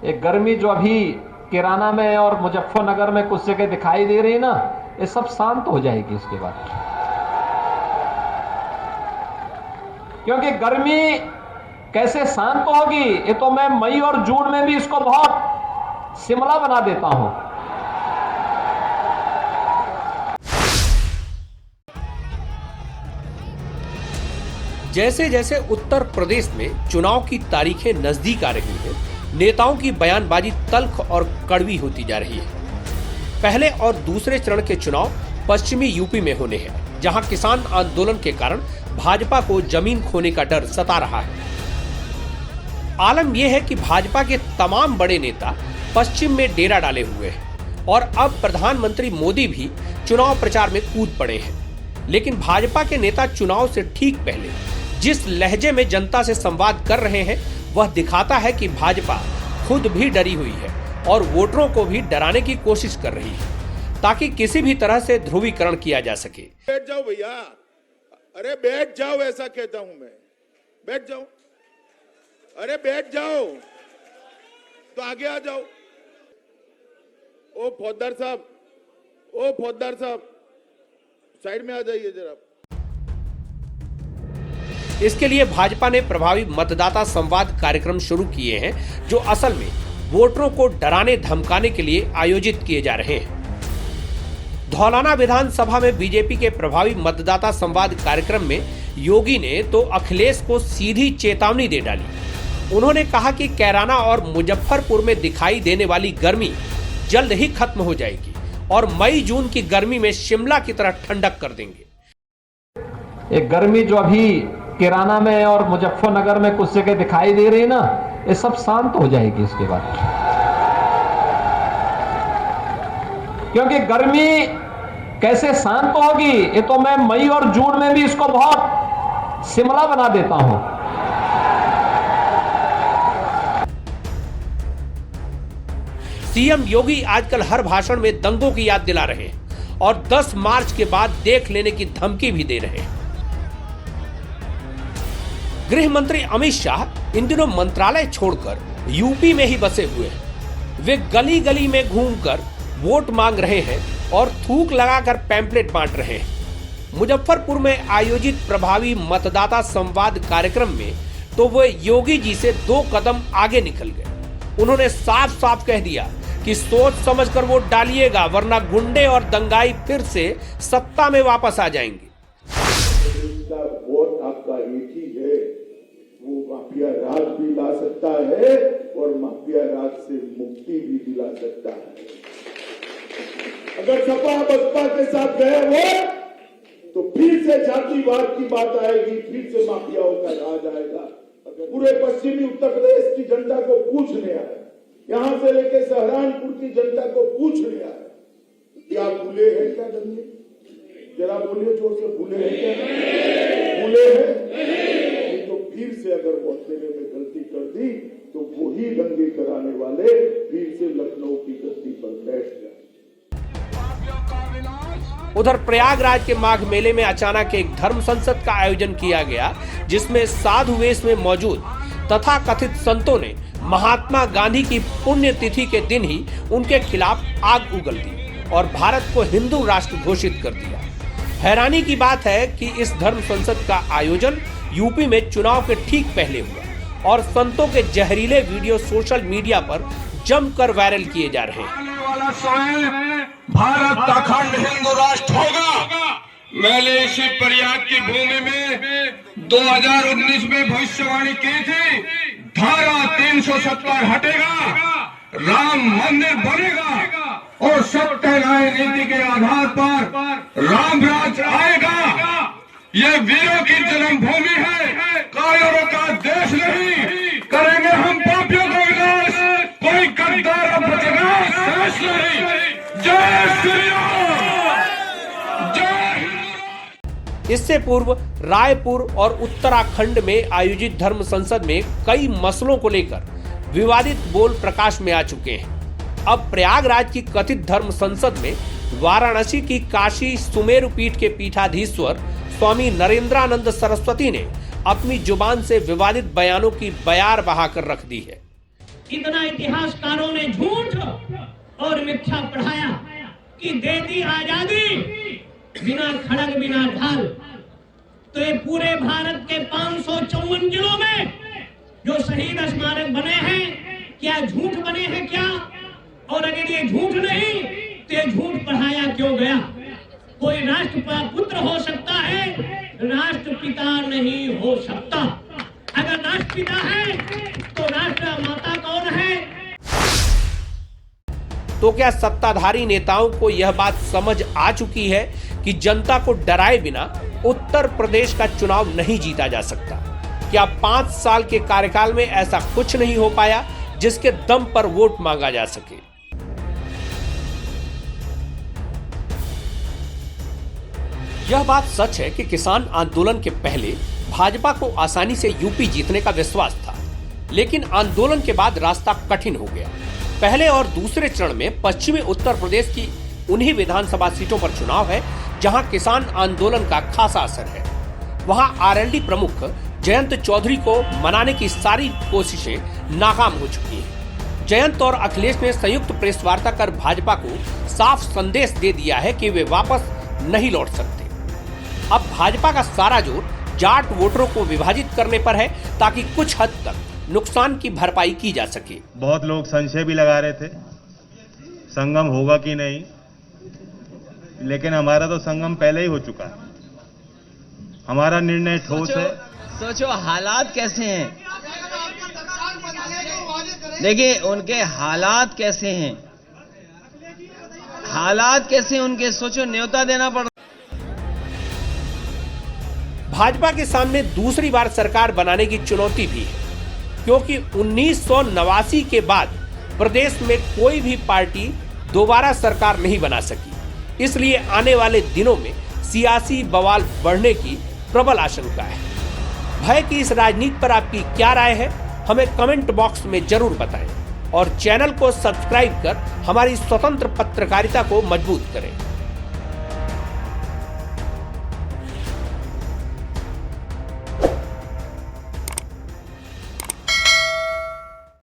एक गर्मी जो अभी किराना में और मुजफ्फरनगर में कुछ जगह दिखाई दे रही है ना, ये सब शांत हो जाएगी इसके बाद। क्योंकि गर्मी कैसे शांत होगी, ये तो मैं मई और जून में भी इसको बहुत शिमला बना देता हूं। जैसे जैसे उत्तर प्रदेश में चुनाव की तारीखें नजदीक आ रही हैं, नेताओं की बयानबाजी तल्ख और कड़वी होती जा रही है। पहले और दूसरे चरण के चुनाव पश्चिमी यूपी में होने हैं, जहां किसान आंदोलन के कारण भाजपा को जमीन खोने का डर सता रहा है। आलम यह है कि भाजपा के तमाम बड़े नेता पश्चिम में डेरा डाले हुए हैं और अब प्रधानमंत्री मोदी भी चुनाव प्रचार में कूद पड़े हैं। लेकिन भाजपा के नेता चुनाव से ठीक पहले जिस लहजे में जनता से संवाद कर रहे हैं, वह दिखाता है कि भाजपा खुद भी डरी हुई है और वोटरों को भी डराने की कोशिश कर रही है, ताकि किसी भी तरह से ध्रुवीकरण किया जा सके। बैठ जाओ भैया, अरे बैठ जाओ, ऐसा कहता हूं मैं, बैठ जाओ, अरे बैठ जाओ, तो आगे आ जाओ। ओ फौजदार साहब, साइड में आ जाइए जरा। इसके लिए भाजपा ने प्रभावी मतदाता संवाद कार्यक्रम शुरू किए हैं, जो असल में वोटरों को डराने धमकाने के लिए आयोजित किए जा रहे हैं। धौलाना विधानसभा में बीजेपी के प्रभावी मतदाता संवाद कार्यक्रम में योगी ने तो अखिलेश को सीधी चेतावनी दे डाली। उन्होंने कहा कि कैराना और मुजफ्फरपुर में दिखाई देने वाली गर्मी जल्द ही खत्म हो जाएगी और मई जून की गर्मी में शिमला की तरह ठंडक कर देंगे। एक गर्मी जो अभी किराना में और मुजफ्फरनगर में कुछ जगह दिखाई दे रही है ना, ये सब शांत हो जाएगी इसके बाद। क्योंकि गर्मी कैसे शांत होगी, ये तो मैं मई और जून में भी इसको बहुत शिमला बना देता हूं। सीएम योगी आजकल हर भाषण में दंगों की याद दिला रहे हैं और 10 मार्च के बाद देख लेने की धमकी भी दे रहे हैं। गृह मंत्री अमित शाह इन दिनों मंत्रालय छोड़कर यूपी में ही बसे हुए हैं। वे गली गली में घूमकर वोट मांग रहे हैं और थूक लगाकर पैम्पलेट बांट रहे हैं। मुजफ्फरपुर में आयोजित प्रभावी मतदाता संवाद कार्यक्रम में तो वे योगी जी से 2 कदम आगे निकल गए। उन्होंने साफ साफ कह दिया कि सोच समझकर वोट डालिएगा, वरना गुंडे और दंगाई फिर से सत्ता में वापस आ जाएंगे। वोट आपका एक ही है, वो माफिया राज भी ला सकता है और माफिया राज से मुक्ति भी दिला सकता है। अगर सपा बसपा के साथ गए वोट तो फिर से जातिवाद की बात आएगी, फिर से माफियाओं का राज आएगा। अगर पूरे पश्चिमी उत्तर प्रदेश की जनता को पूछने आए, यहां से लेकर सहारनपुर की जनता को पूछने आए, क्या भूले हैं क्या दंगे? जरा बोलिए जोर से, भूले हैं क्या? भूले हैं? तो फिर से अगर वोट देने में गलती कर दी तो वही दंगे कराने वाले फिर से लखनऊ की गद्दी पर बैठ जाए। उधर प्रयागराज के माघ मेले में अचानक एक धर्म संसद का आयोजन किया गया, जिसमें साधु वेश में मौजूद तथा कथित संतों ने महात्मा गांधी की पुण्यतिथि के दिन ही उनके खिलाफ आग उगल दी और भारत को हिंदू राष्ट्र घोषित कर दिया। हैरानी की बात है कि इस धर्म संसद का आयोजन यूपी में चुनाव के ठीक पहले हुआ और संतों के जहरीले वीडियो सोशल मीडिया पर जमकर वायरल किए जा रहे हैं। भारत अखंड हिंदू राष्ट्र होगा। मैंने इसी प्रयाग की भूमि में 2019 में भविष्यवाणी की थी, धारा 370 हटेगा, राम मंदिर बनेगा और सत्य न्याय नीति के आधार पर राम राज आएगा। ये वीरों की जन्मभूमि है, कायरों का देश नहीं। करेंगे हम पापियों का विनाश, कोई गद्दार अब बचेगा शेष नहीं। जय श्री राम, जय। इससे पूर्व रायपुर और उत्तराखंड में आयोजित धर्म संसद में कई मसलों को लेकर विवादित बोल प्रकाश में आ चुके हैं। अब प्रयागराज की कथित धर्म संसद में वाराणसी की काशी सुमेरु पीठ के पीठाधीश्वर स्वामी नरेंद्रानंद सरस्वती ने अपनी जुबान से विवादित बयानों की बयार बहाकर रख दी है। इतना इतिहासकारों ने झूठ और मिथ्या पढ़ाया कि दे दी आजादी बिना खड़ग बिना ढाल। तो ये पूरे भारत के 554 जिलों में जो शहीद स्मारक बने हैं, क्या झूठ बने हैं क्या? और अगर ये झूठ नहीं तो ये झूठ पढ़ाया क्यों गया? कोई राष्ट्रपुत्र हो सकता है, राष्ट्रपिता नहीं हो सकता। अगर राष्ट्रपिता है तो राष्ट्र माता कौन है? तो क्या सत्ताधारी नेताओं को यह बात समझ आ चुकी है कि जनता को डराए बिना उत्तर प्रदेश का चुनाव नहीं जीता जा सकता? क्या 5 साल के कार्यकाल में ऐसा कुछ नहीं हो पाया जिसके दम पर वोट मांगा जा सके? यह बात सच है कि किसान आंदोलन के पहले भाजपा को आसानी से यूपी जीतने का विश्वास था, लेकिन आंदोलन के बाद रास्ता कठिन हो गया। पहले और दूसरे चरण में पश्चिमी उत्तर प्रदेश की उन्हीं विधानसभा सीटों पर चुनाव है जहां किसान आंदोलन का खासा असर है। वहां आरएलडी प्रमुख जयंत चौधरी को मनाने की सारी कोशिशें नाकाम हो चुकी हैं। जयंत और अखिलेश ने संयुक्त प्रेस वार्ता कर भाजपा को साफ संदेश दे दिया है कि वे वापस नहीं लौट सकते। अब भाजपा का सारा जोर जाट वोटरों को विभाजित करने पर है ताकि कुछ हद तक नुकसान की भरपाई की जा सके। बहुत लोग संशय भी लगा रहे थे संगम होगा कि नहीं, लेकिन हमारा तो संगम पहले ही हो चुका है। हमारा निर्णय ठोस है। सोचो हालात कैसे हैं, देखिए उनके हालात कैसे हैं, हालात कैसे उनके, सोचो न्योता देना पड़। भाजपा के सामने दूसरी बार सरकार बनाने की चुनौती भी है, क्योंकि 1989 के बाद प्रदेश में कोई भी पार्टी दोबारा सरकार नहीं बना सकी। इसलिए आने वाले दिनों में सियासी बवाल बढ़ने की प्रबल आशंका है। भय की इस राजनीति पर आपकी क्या राय है, हमें कमेंट बॉक्स में जरूर बताएं और चैनल को सब्सक्राइब कर हमारी स्वतंत्र पत्रकारिता को मजबूत करें।